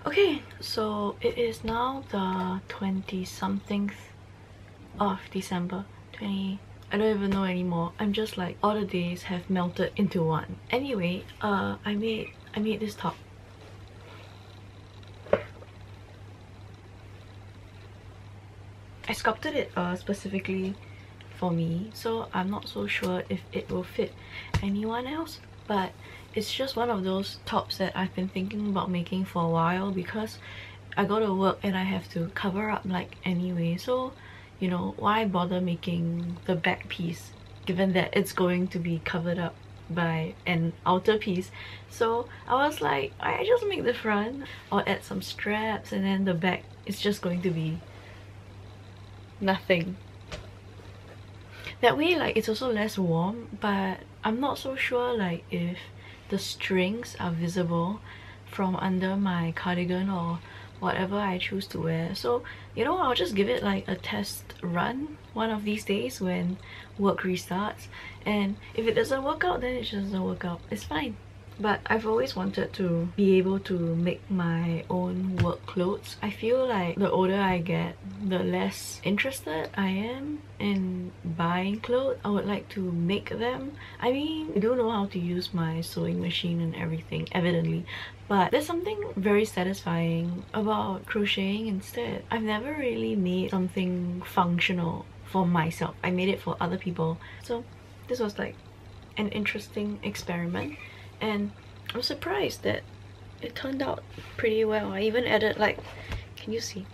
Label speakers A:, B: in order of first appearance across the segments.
A: Okay, so it is now the 20-something of December. 20, I don't even know anymore. I'm just like, all the days have melted into one. Anyway, I made this top. I sculpted it specifically for me, so I'm not so sure if it will fit anyone else, but it's just one of those tops that I've been thinking about making for a while because I go to work and I have to cover up like anyway, so you know, why bother making the back piece given that it's going to be covered up by an outer piece. So I was like, I just make the front, I'll add some straps, and then the back is just going to be nothing. That way, like, it's also less warm, but I'm not so sure like if the strings are visible from under my cardigan or whatever I choose to wear. So, you know, I'll just give it like a test run one of these days when work restarts, and if it doesn't work out, then it just doesn't work out. It's fine. But I've always wanted to be able to make my own work clothes. I feel like the older I get, the less interested I am in buying clothes. I would like to make them. I mean, I do know how to use my sewing machine and everything, evidently, but there's something very satisfying about crocheting instead. I've never really made something functional for myself. I made it for other people. So this was like an interesting experiment, and I'm surprised that it turned out pretty well. I even added like, can you see?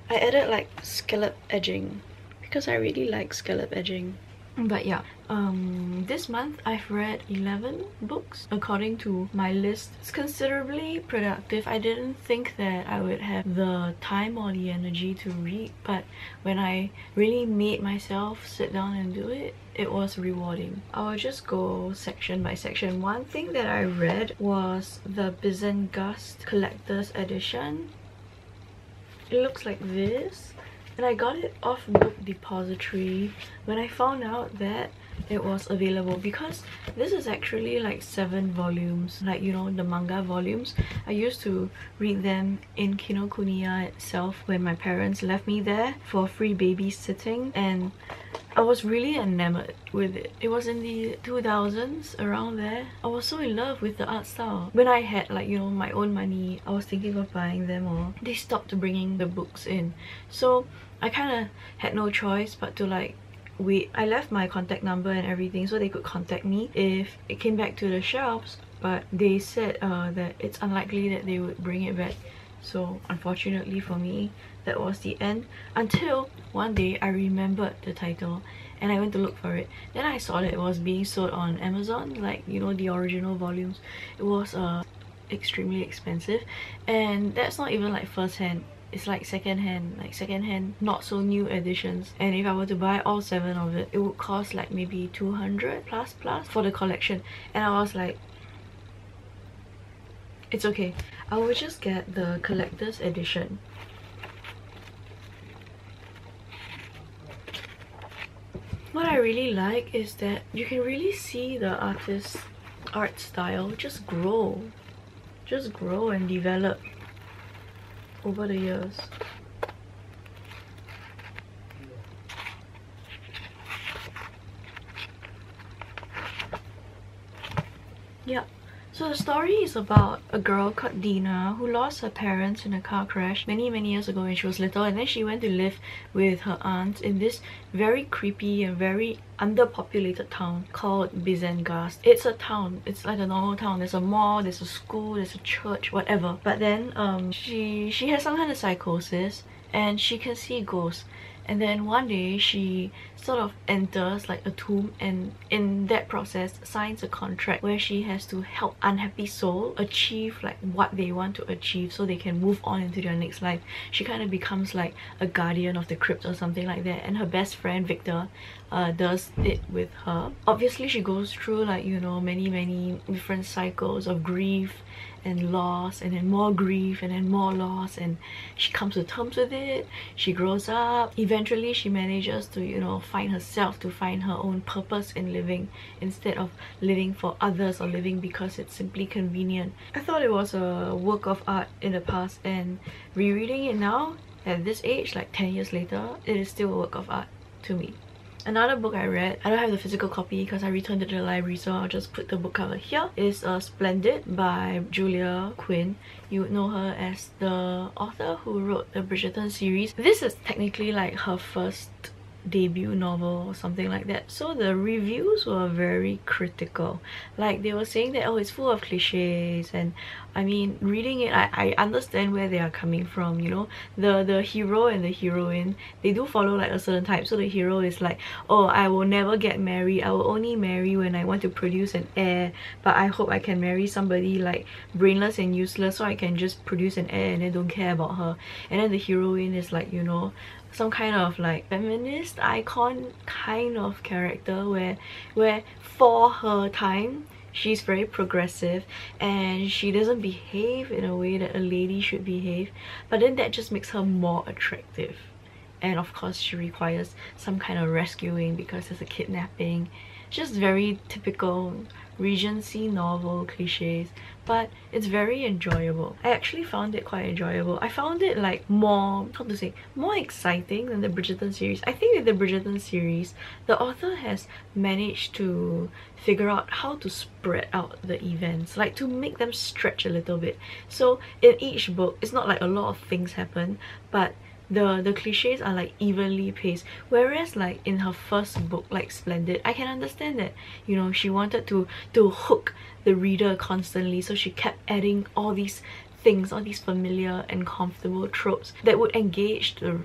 A: I added like scallop edging because I really like scallop edging. But yeah, this month I've read 11 books according to my list. It's considerably productive. I didn't think that I would have the time or the energy to read, but when I really made myself sit down and do it, it was rewarding. I will just go section by section. One thing that I read was the Bizenghast collector's edition. It looks like this, and I got it off Book Depository when I found out that it was available, because this is actually like 7 volumes, like, you know, the manga volumes. I used to read them in Kinokuniya itself when my parents left me there for free babysitting, and I was really enamored with it. It was in the 2000s, around there. I was so in love with the art style. When I had, like, you know, my own money, I was thinking of buying them, or they stopped bringing the books in. So I kind of had no choice but to like wait. I left my contact number and everything so they could contact me if it came back to the shelves, but they said that it's unlikely that they would bring it back. So unfortunately for me, that was the end, until one day I remembered the title and I went to look for it. Then I saw that it was being sold on Amazon, like, you know, the original volumes. It was extremely expensive, and that's not even like first hand. It's like second-hand, not so new editions. And if I were to buy all 7 of it, it would cost like maybe 200 plus for the collection. And I was like, it's okay, I will just get the collector's edition. What I really like is that you can really see the artist's art style just grow and develop over the years. Yeah. So the story is about a girl called Dina who lost her parents in a car crash many years ago when she was little, and then she went to live with her aunt in this very creepy and very underpopulated town called Bizenghast. It's a town, it's like a normal town. There's a mall, there's a school, there's a church, whatever. But then she has some kind of psychosis and she can see ghosts. And then one day she sort of enters like a tomb, and in that process signs a contract where she has to help unhappy soul achieve like what they want to achieve so they can move on into their next life. She kind of becomes like a guardian of the crypt or something like that, and her best friend Victor does it with her. Obviously she goes through like, you know, many different cycles of grief and loss, and then more grief, and then more loss, and she comes to terms with it. She grows up. Eventually she manages to, you know, find herself, to find her own purpose in living, instead of living for others or living because it's simply convenient. I thought it was a work of art in the past, and rereading it now at this age, like 10 years later, it is still a work of art to me. Another book I read, I don't have the physical copy because I returned it to the library, so I'll just put the book cover here, is Splendid by Julia Quinn. You would know her as the author who wrote the Bridgerton series. This is technically like her first debut novel or something like that, so the reviews were very critical. Like, they were saying that, oh, it's full of cliches, and I mean, reading it, I understand where they are coming from, you know. The hero and the heroine, they do follow like a certain type. So the hero is like, oh, I will never get married, I will only marry when I want to produce an heir, but I hope I can marry somebody like brainless and useless so I can just produce an heir and then don't care about her. And then the heroine is like, you know, some kind of like feminist icon kind of character, where for her time she's very progressive and she doesn't behave in a way that a lady should behave, but then that just makes her more attractive. And of course she requires some kind of rescuing because there's a kidnapping. Just very typical Regency novel cliches, but it's very enjoyable. I actually found it quite enjoyable. I found it like more, how to say, more exciting than the Bridgerton series. I think with the Bridgerton series, the author has managed to figure out how to spread out the events, like to make them stretch a little bit. So in each book, it's not like a lot of things happen, but the cliches are like evenly paced. Whereas like in her first book, like Splendid, I can understand that, you know, she wanted to hook the reader constantly, so she kept adding all these things, all these familiar and comfortable tropes that would engage the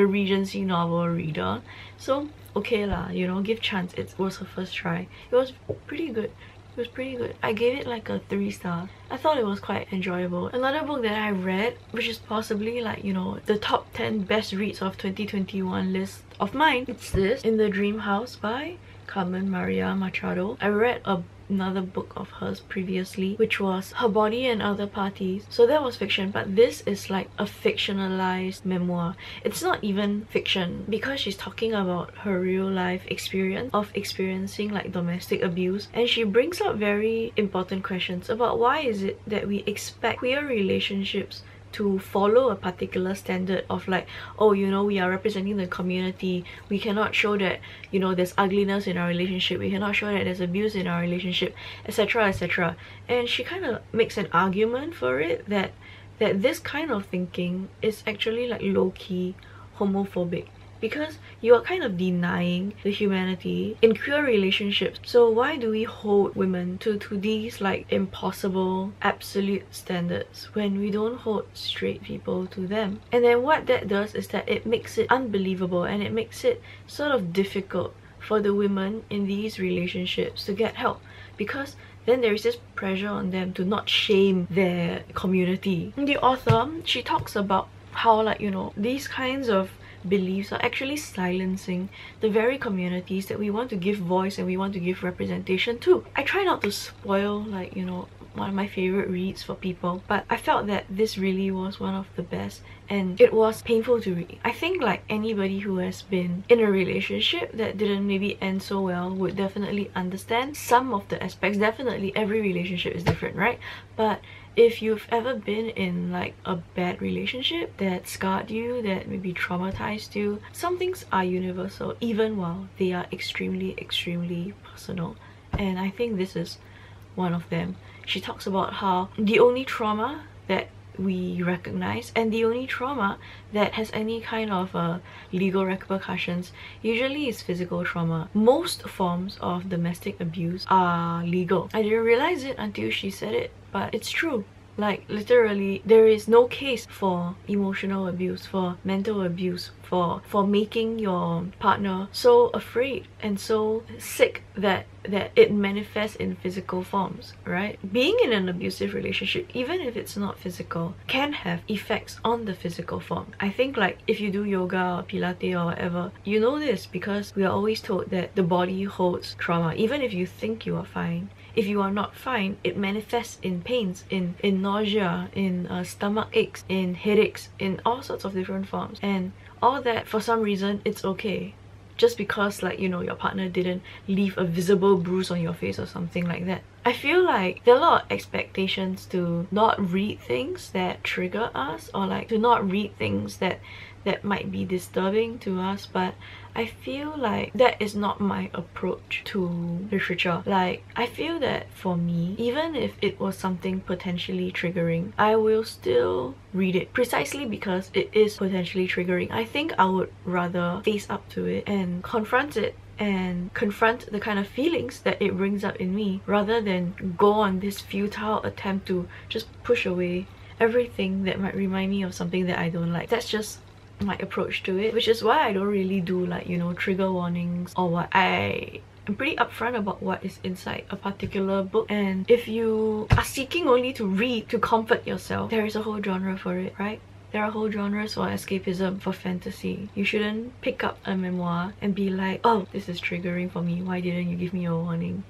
A: Regency novel reader. So okay lah, you know, give chance. It was her first try. It was pretty good. It was pretty good. I gave it like a 3 star. I thought it was quite enjoyable. Another book that I read, which is possibly like, you know, the top 10 best reads of 2021 list of mine, it's this, In the Dream House by Carmen Machado. I read another book of hers previously, which was Her Body and Other Parties. So that was fiction, but this is like a fictionalized memoir. It's not even fiction because she's talking about her real life experience of experiencing like domestic abuse, and she brings up very important questions about why is it that we expect queer relationships to follow a particular standard of like, oh, you know, we are representing the community, we cannot show that, you know, there's ugliness in our relationship, we cannot show that there's abuse in our relationship, etc, etc. And she kind of makes an argument for it that this kind of thinking is actually like low-key homophobic, because you are kind of denying the humanity in queer relationships. So why do we hold women to these like impossible absolute standards when we don't hold straight people to them? And then what that does is that it makes it unbelievable, and it makes it sort of difficult for the women in these relationships to get help, because then there is this pressure on them to not shame their community. The author, she talks about how, like, you know, these kinds of beliefs are actually silencing the very communities that we want to give voice and we want to give representation to. I try not to spoil, like, you know, one of my favorite reads for people, but I felt that this really was one of the best, and it was painful to read. I think like anybody who has been in a relationship that didn't maybe end so well would definitely understand some of the aspects. Definitely every relationship is different, right? But if you've ever been in like a bad relationship that scarred you, that maybe traumatized you, some things are universal even while they are extremely personal, and I think this is one of them. She talks about how the only trauma that we recognize and the only trauma that has any kind of legal repercussions usually is physical trauma. Most forms of domestic abuse are legal. I didn't realize it until she said it, but it's true. Like, literally, there is no case for emotional abuse, for mental abuse, for making your partner so afraid and so sick that it manifests in physical forms, right? Being in an abusive relationship, even if it's not physical, can have effects on the physical form. I think like if you do yoga or pilates or whatever, you know this, because we are always told that the body holds trauma. Even if you think you are fine, if you are not fine, it manifests in pains, in nausea, in stomach aches, in headaches, in all sorts of different forms. And all that, for some reason, it's okay. Just because, like, you know, your partner didn't leave a visible bruise on your face or something like that. I feel like there are a lot of expectations to not read things that trigger us, or like to not read things that might be disturbing to us, but I feel like that is not my approach to literature. Like, I feel that for me, even if it was something potentially triggering, I will still read it, precisely because it is potentially triggering. I think I would rather face up to it and confront it, and confront the kind of feelings that it brings up in me, rather than go on this futile attempt to just push away everything that might remind me of something that I don't like. That's just my approach to it, which is why I don't really do, like, you know, trigger warnings or what. I'm pretty upfront about what is inside a particular book, and if you are seeking only to read to comfort yourself, there is a whole genre for it, right? There are whole genres for escapism, for fantasy. You shouldn't pick up a memoir and be like, oh, this is triggering for me, why didn't you give me a warning?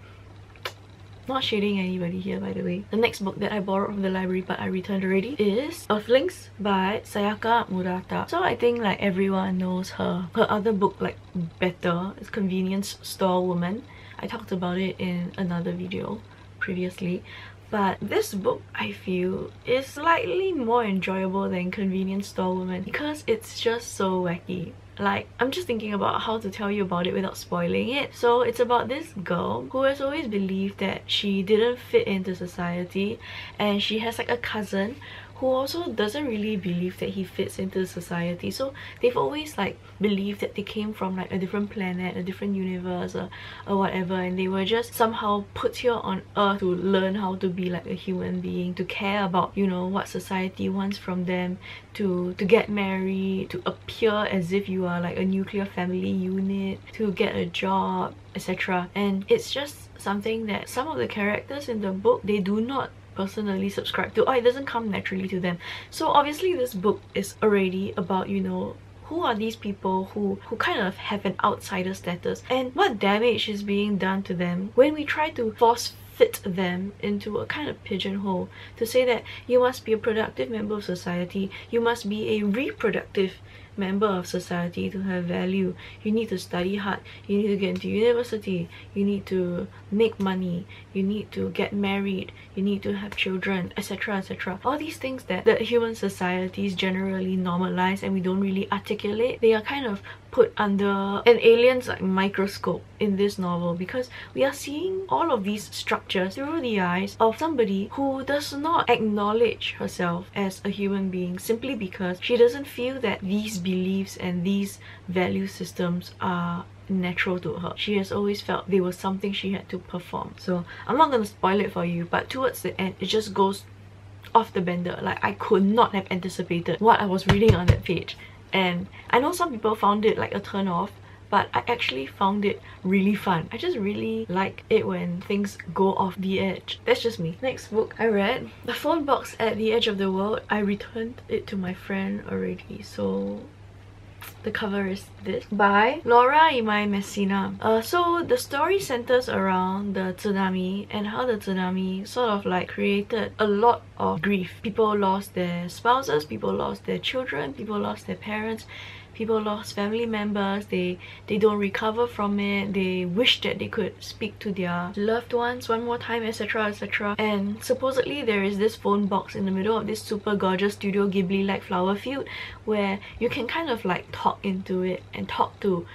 A: Not shading anybody here, by the way. The next book that I borrowed from the library but I returned already is Earthlings by Sayaka Murata. So I think like everyone knows her. Her other book, like, better, is Convenience Store Woman. I talked about it in another video previously. But this book, I feel, is slightly more enjoyable than Convenience Store Woman because it's just so wacky. Like, I'm just thinking about how to tell you about it without spoiling it. So it's about this girl who has always believed that she didn't fit into society, and she has like a cousin who also doesn't really believe that he fits into society. So they've always like believed that they came from like a different planet, a different universe, or whatever, and they were just somehow put here on earth to learn how to be like a human being, to care about, you know, what society wants from them, to get married, to appear as if you are like a nuclear family unit, to get a job, etc. And it's just something that some of the characters in the book, they do not personally subscribe to, or it doesn't come naturally to them. So obviously this book is already about, you know, who are these people who kind of have an outsider status, and what damage is being done to them when we try to force fit them into a kind of pigeonhole, to say that you must be a productive member of society, you must be a reproductive member of society to have value, you need to study hard, you need to get into university, you need to make money, you need to get married, you need to have children, etc, etc. All these things that the human societies generally normalize and we don't really articulate, they are kind of put under an alien's like microscope in this novel, because we are seeing all of these structures through the eyes of somebody who does not acknowledge herself as a human being, simply because she doesn't feel that these beliefs and these value systems are natural to her. She has always felt they were something she had to perform. So I'm not gonna spoil it for you, but towards the end it just goes off the bender. Like, I could not have anticipated what I was reading on that page. And I know some people found it like a turn off, but I actually found it really fun. I just really like it when things go off the edge. That's just me. Next book I read, The Phone Box at the Edge of the World. I returned it to my friend already, so the cover is this, by Laura Imai Messina. So the story centers around the tsunami and how the tsunami sort of like created a lot of grief. People lost their spouses, people lost their children, people lost their parents, people lost family members, they don't recover from it, they wish that they could speak to their loved ones one more time, etc, etc. And supposedly there is this phone box in the middle of this super gorgeous Studio Ghibli like flower field where you can kind of like talk into it and talk to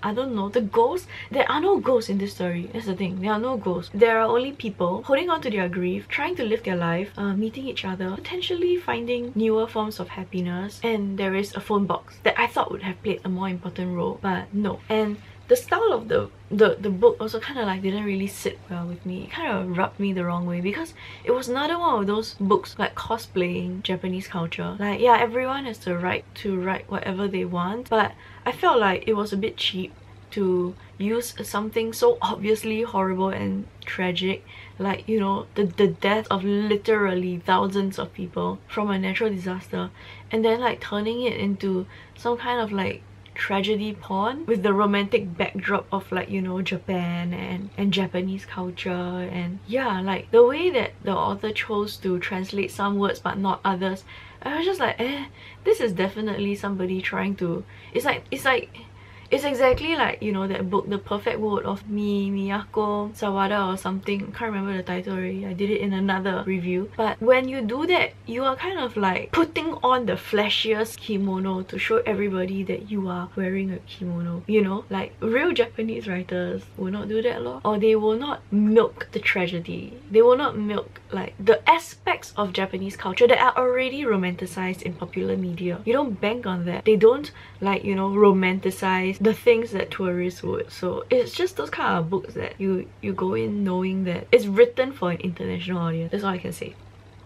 A: I don't know, the ghosts. There are no ghosts in this story. That's the thing. There are no ghosts. There are only people holding on to their grief, trying to live their life, meeting each other, potentially finding newer forms of happiness. And there is a phone box that I thought would have played a more important role, but no. And the style of the book also kind of like didn't really sit well with me. It kind of rubbed me the wrong way, because it was another one of those books like cosplaying Japanese culture. Like, yeah, everyone has the right to write whatever they want, but I felt like it was a bit cheap to use something so obviously horrible and tragic, like, you know, the death of literally thousands of people from a natural disaster, and then like turning it into some kind of like tragedy porn with the romantic backdrop of like, you know, Japan and Japanese culture. And yeah, like the way that the author chose to translate some words but not others, I was just like, this is definitely somebody trying to, it's exactly like, you know, that book, The Perfect World of Miyako Sawada or something. I can't remember the title already. I did it in another review. But when you do that, you are kind of like putting on the flashiest kimono to show everybody that you are wearing a kimono. You know, like real Japanese writers will not do that lor. Or they will not milk the tragedy. They will not milk like the aspects of Japanese culture that are already romanticized in popular media. You don't bank on that. They don't, like, you know, romanticize the things that tourists would. So it's just those kind of books that you go in knowing that it's written for an international audience. That's all I can say.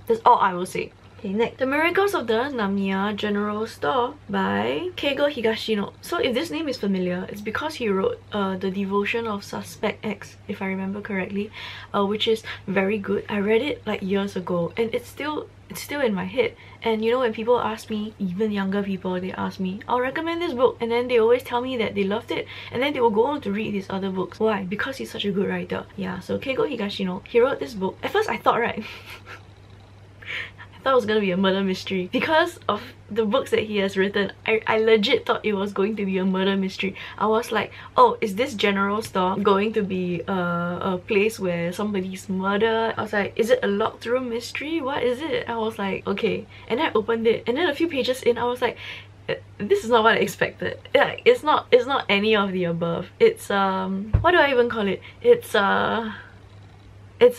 A: That's all I will say. Okay, next. The Miracles of the Namiya General Store by Keigo Higashino. So if this name is familiar, it's because he wrote The Devotion of Suspect X, if I remember correctly, which is very good. I read it like years ago and it's still in my head. And you know, when people ask me, even younger people, they ask me, I'll recommend this book, and then they always tell me that they loved it, and then they will go on to read these other books. Why? Because he's such a good writer. Yeah, so Keigo Higashino, he wrote this book. At first I thought, right, I thought it was gonna be a murder mystery. Because of the books that he has written, I legit thought it was going to be a murder mystery. I was like, oh, is this general store going to be a place where somebody's murdered? I was like, is it a locked room mystery? What is it? I was like, okay. And I opened it, and then a few pages in, I was like, this is not what I expected. Like, it's not any of the above. It's what do I even call it? It's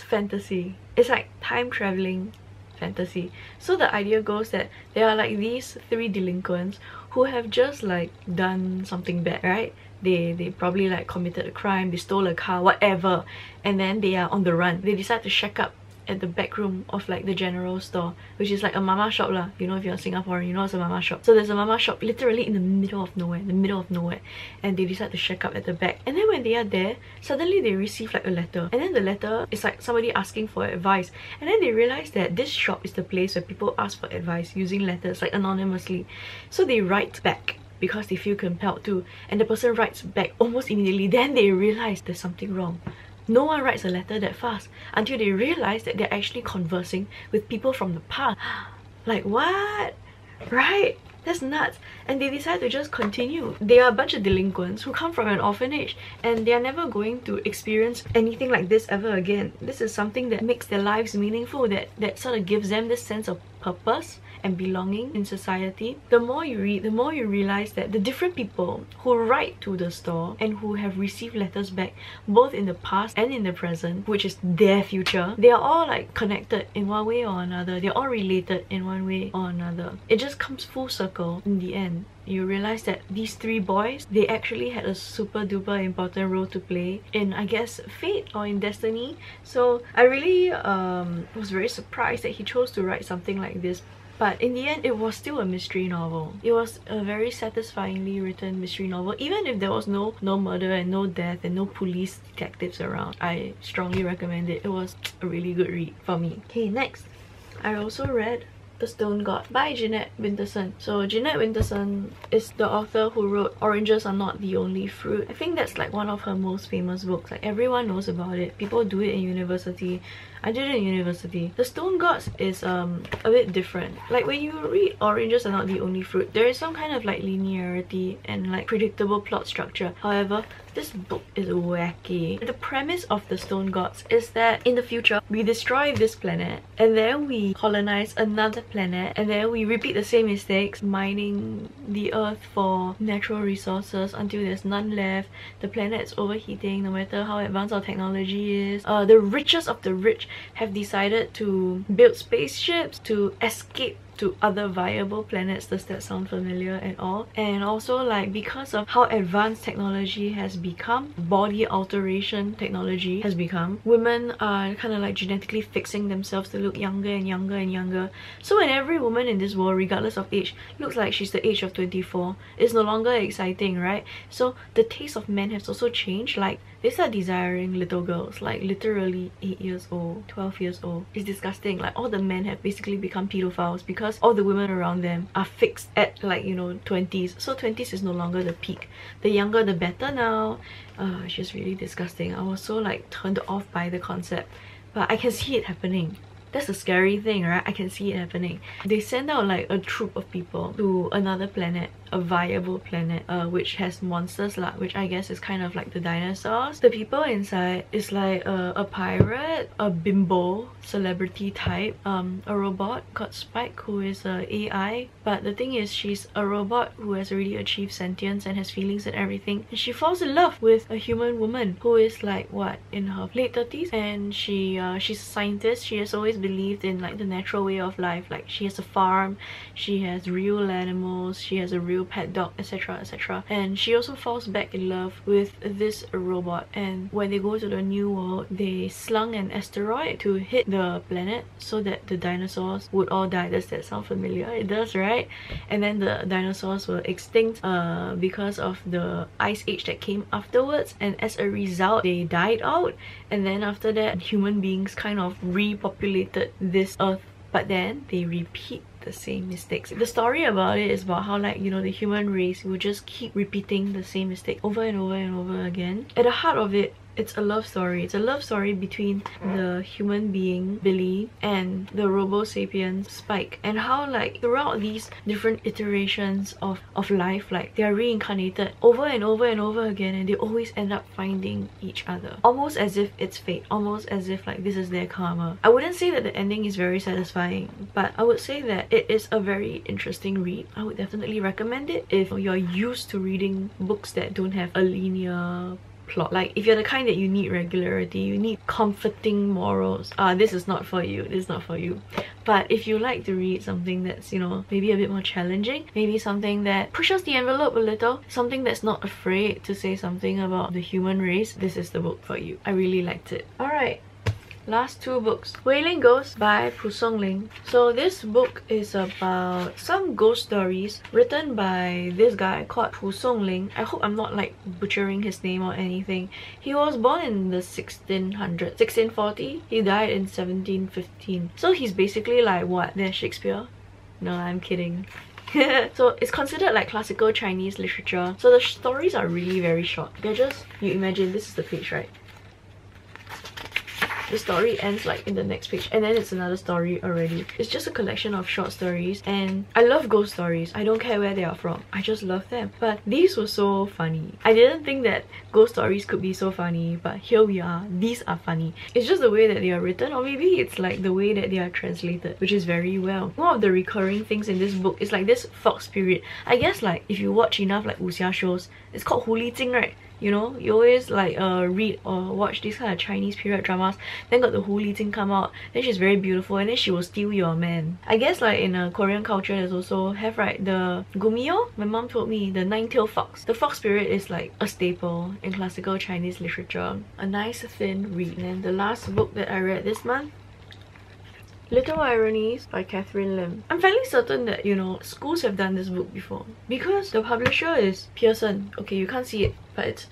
A: fantasy. It's like time traveling fantasy. So the idea goes that there are like these three delinquents who have just like done something bad, right? They probably like committed a crime, they stole a car, whatever, and then they are on the run. They decide to shack up at the back room of like the general store, which is like a mama shop lah. You know, if you're Singaporean, you know it's a mama shop. So there's a mama shop literally in the middle of nowhere, and they decide to shack up at the back. And then when they are there, suddenly they receive like a letter, and then the letter is like somebody asking for advice. And then they realize that this shop is the place where people ask for advice using letters, like anonymously. So they write back because they feel compelled to, and the person writes back almost immediately. Then they realize there's something wrong. No one writes a letter that fast until they realize that they're actually conversing with people from the past. Like, what? Right? That's nuts. And they decide to just continue. They are a bunch of delinquents who come from an orphanage, and they are never going to experience anything like this ever again. This is something that makes their lives meaningful, that sort of gives them this sense of purpose and belonging in society. The more you read, the more you realize that the different people who write to the store and who have received letters back, both in the past and in the present, which is their future, they are all like connected in one way or another. They're all related in one way or another. It just comes full circle in the end. You realize that these three boys, they actually had a super duper important role to play in, I guess, fate or in destiny. So I really was very surprised that he chose to write something like this. But in the end, it was still a mystery novel. It was a very satisfyingly written mystery novel. Even if there was no murder and no death and no police detectives around, I strongly recommend it. It was a really good read for me. Okay, next. I also read The Stone God by Jeanette Winterson. So Jeanette Winterson is the author who wrote Oranges Are Not the Only Fruit. I think that's like one of her most famous books. Like, everyone knows about it. People do it in university. I did it in university. The Stone Gods is a bit different. Like, when you read Oranges Are Not the Only Fruit, there is some kind of like linearity and like predictable plot structure. However, this book is wacky. The premise of The Stone Gods is that in the future, we destroy this planet and then we colonize another planet, and then we repeat the same mistakes, mining the earth for natural resources until there's none left. The planet is overheating no matter how advanced our technology is. The richest of the rich have decided to build spaceships to escape to other viable planets. Does that sound familiar at all? And also, like, because of how advanced technology has become, body alteration technology has become, women are kind of like genetically fixing themselves to look younger and younger and younger. So when every woman in this world, regardless of age, looks like she's the age of 24, it's no longer exciting, right? So the taste of men has also changed. Like, they start desiring little girls, like literally 8 years old, 12 years old. It's disgusting. Like, all the men have basically become pedophiles because because all the women around them are fixed at like, you know, 20s. So 20s is no longer the peak. The younger the better now. She's really disgusting. I was so like turned off by the concept, but I can see it happening. That's the scary thing, right? I can see it happening. They send out like a troop of people to another planet, a viable planet, which has monsters lah, which I guess is kind of like the dinosaurs. The people inside is like a pirate, a bimbo celebrity type, a robot called Spike who is a AI, but the thing is she's a robot who has already achieved sentience and has feelings and everything, and she falls in love with a human woman who is like what, in her late 30s, and she's a scientist. She has always believed in like the natural way of life. Like she has a farm, she has real animals, she has a real pet dog, etc, etc, and she also falls back in love with this robot. And when they go to the new world, they slung an asteroid to hit the planet so that the dinosaurs would all die. Does that sound familiar? It does, right? And then the dinosaurs were extinct because of the ice age that came afterwards, and as a result they died out. And then after that, human beings kind of repopulated this earth, but then they repeat the same mistakes. The story about it is about how, like, you know, the human race will just keep repeating the same mistake over and over and over again. At the heart of it, it's a love story. It's a love story between the human being Billy and the robo sapien Spike, and how like throughout these different iterations of life, like they are reincarnated over and over and over again, and they always end up finding each other, almost as if it's fate, almost as if like this is their karma. I wouldn't say that the ending is very satisfying, but I would say that it is a very interesting read. I would definitely recommend it if you're used to reading books that don't have a linear plot. Like if you're the kind that you need regularity, you need comforting morals, this is not for you. This is not for you. But if you like to read something that's, you know, maybe a bit more challenging, maybe something that pushes the envelope a little, something that's not afraid to say something about the human race, this is the book for you. I really liked it. Alright, last two books. Wailing Ghosts by Songling. So this book is about some ghost stories written by this guy called Songling. I hope I'm not like butchering his name or anything. He was born in the 1640. He died in 1715. So he's basically like what? There's Shakespeare? No, I'm kidding. So it's considered like classical Chinese literature. So the stories are really very short. They're just, you imagine this is the page, right? The story ends like in the next page, and then it's another story already. It's just a collection of short stories, and I love ghost stories. I don't care where they are from, I just love them. But these were so funny. I didn't think that ghost stories could be so funny, but here we are. These are funny. It's just the way that they are written, or maybe it's like the way that they are translated, which is very well. One of the recurring things in this book is like this fox spirit. I guess like if you watch enough like wuxia shows, it's called Hu Li Jing, right? You know, you always like read or watch these kind of Chinese period dramas, then got the Hu Li Jing come out, then she's very beautiful, and then she will steal your man. I guess like in a Korean culture there's also have right the Gumyo. My mom told me the nine-tailed fox. The fox spirit is like a staple in classical Chinese literature. A nice thin read. And the last book that I read this month, Little Ironies by Catherine Lim. I'm fairly certain that, you know, schools have done this book before, because the publisher is Pearson. Okay, you can't see it, but it's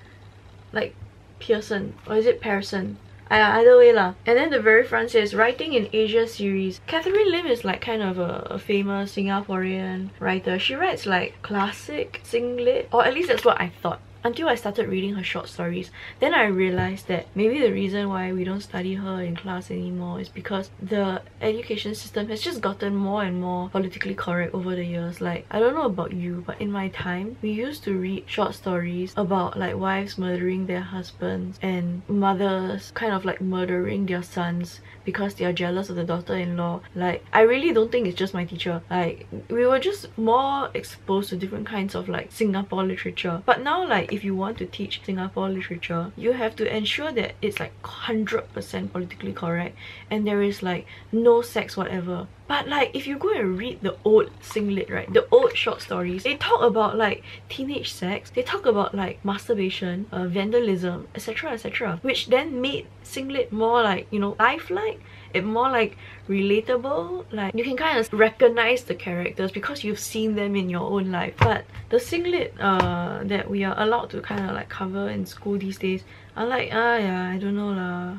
A: like Pearson, or is it Pearson? Either way lah. And then the very front says Writing in Asia series. Catherine Lim is like kind of a famous Singaporean writer. She writes like classic singlit, or at least that's what I thought, until I started reading her short stories. Then I realized that maybe the reason why we don't study her in class anymore is because the education system has just gotten more and more politically correct over the years. Like, I don't know about you, but in my time, we used to read short stories about like wives murdering their husbands and mothers kind of like murdering their sons because they are jealous of the daughter-in-law. Like, I really don't think it's just my teacher. Like, we were just more exposed to different kinds of like Singapore literature. But now, like, if you want to teach Singapore literature, you have to ensure that it's like 100% politically correct and there is like no sex whatever. But like if you go and read the old singlit, right, the old short stories, they talk about like teenage sex, they talk about like masturbation, vandalism, etc, etc, which then made singlit more like, you know, lifelike, it more like relatable. Like you can kind of recognize the characters because you've seen them in your own life. But the singlit that we are allowed to kind of like cover in school these days are like, yeah, I don't know lah.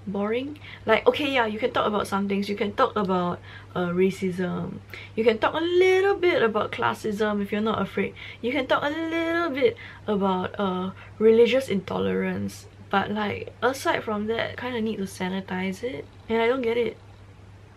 A: boring. Like, okay, yeah, you can talk about some things. You can talk about racism. You can talk a little bit about classism if you're not afraid. You can talk a little bit about religious intolerance. But like, aside from that, kind of need to sanitize it. And I don't get it.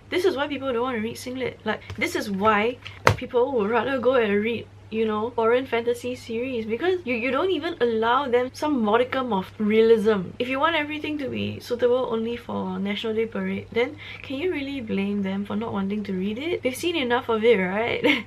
A: This is why people don't want to read singlit. Like, this is why people would rather go and read, you know, foreign fantasy series, because you don't even allow them some modicum of realism. If you want everything to be suitable only for National Day Parade, then can you really blame them for not wanting to read it? They've seen enough of it, right?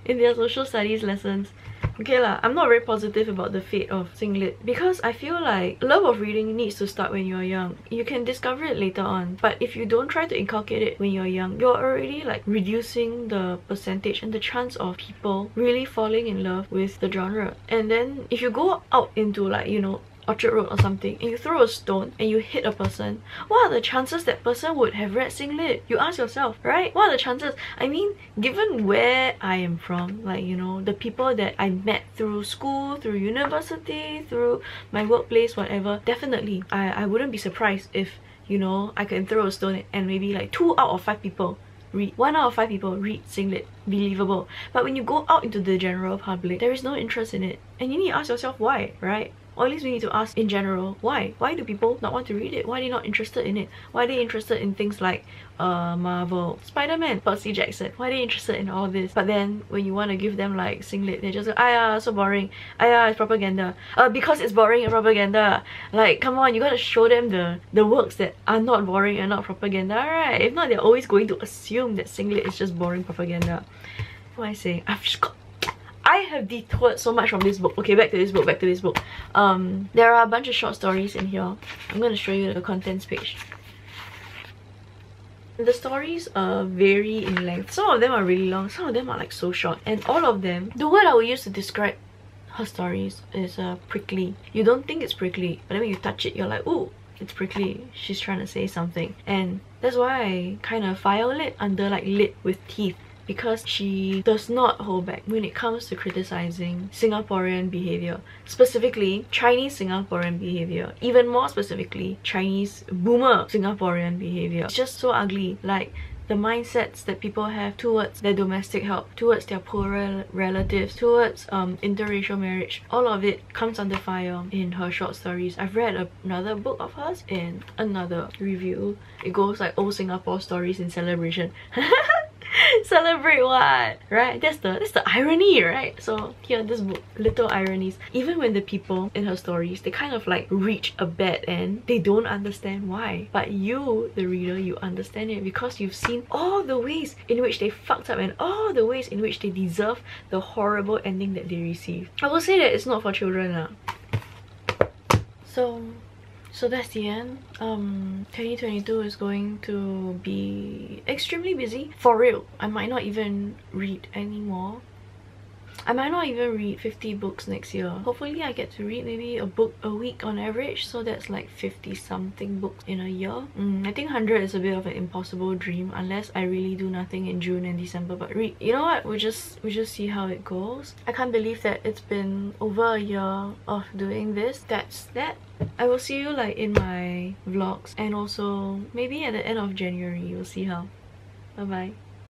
A: In their social studies lessons. Okay lah, I'm not very positive about the fate of singlit because I feel like love of reading needs to start when you're young. You can discover it later on, but if you don't try to inculcate it when you're young, you're already like reducing the percentage and the chance of people really falling in love with the genre. And then if you go out into, like, you know, Orchard Road or something, and you throw a stone and you hit a person, what are the chances that person would have read singlit? You ask yourself, right? What are the chances? I mean, given where I am from, like, you know, the people that I met through school, through university, through my workplace, whatever, definitely I wouldn't be surprised if, you know, I can throw a stone and maybe like 2 out of 5 people read. 1 out of 5 people read singlit. Believable. But when you go out into the general public, there is no interest in it, and you need to ask yourself why, right? Or at least we need to ask in general, why? Why do people not want to read it? Why are they not interested in it? Why are they interested in things like Marvel, Spider-Man, Percy Jackson? Why are they interested in all this? But then when you want to give them like singlit, they just go, "Aya, so boring. Aya, it's propaganda." Because it's boring and propaganda. Like, come on, you gotta show them the works that are not boring and not propaganda, right? If not, they're always going to assume that singlit is just boring propaganda. What am I saying? I have detoured so much from this book. Okay, back to this book, there are a bunch of short stories in here. I'm gonna show you the contents page. The stories vary in length. Some of them are really long, some of them are like so short. And all of them, the word I would use to describe her stories is prickly. You don't think it's prickly, but then when you touch it, you're like, ooh, it's prickly. She's trying to say something. And that's why I kind of file it under like lit with teeth, because she does not hold back when it comes to criticizing Singaporean behavior, specifically Chinese Singaporean behavior, even more specifically Chinese boomer Singaporean behavior. It's just so ugly. Like, the mindsets that people have towards their domestic help, towards their poorer relatives, towards interracial marriage, all of it comes under fire in her short stories. I've read another book of hers in another review. It goes like old Singapore stories in celebration. Celebrate what, right? That's the irony, right? So here, this book, little ironies. Even when the people in her stories, they kind of like reach a bad end, they don't understand why. But you, the reader, you understand it because you've seen all the ways in which they fucked up and all the ways in which they deserve the horrible ending that they received. I will say that it's not for children. So that's the end. 2022 is going to be extremely busy. For real. I might not even read anymore. I might not even read 50 books next year. Hopefully I get to read maybe a book a week on average, so that's like 50 something books in a year. I think 100 is a bit of an impossible dream unless I really do nothing in June and December. But you know what, we just see how it goes. I can't believe that it's been over a year of doing this. That's that. I will see you like in my vlogs, and also maybe at the end of January. We'll see how. Bye bye.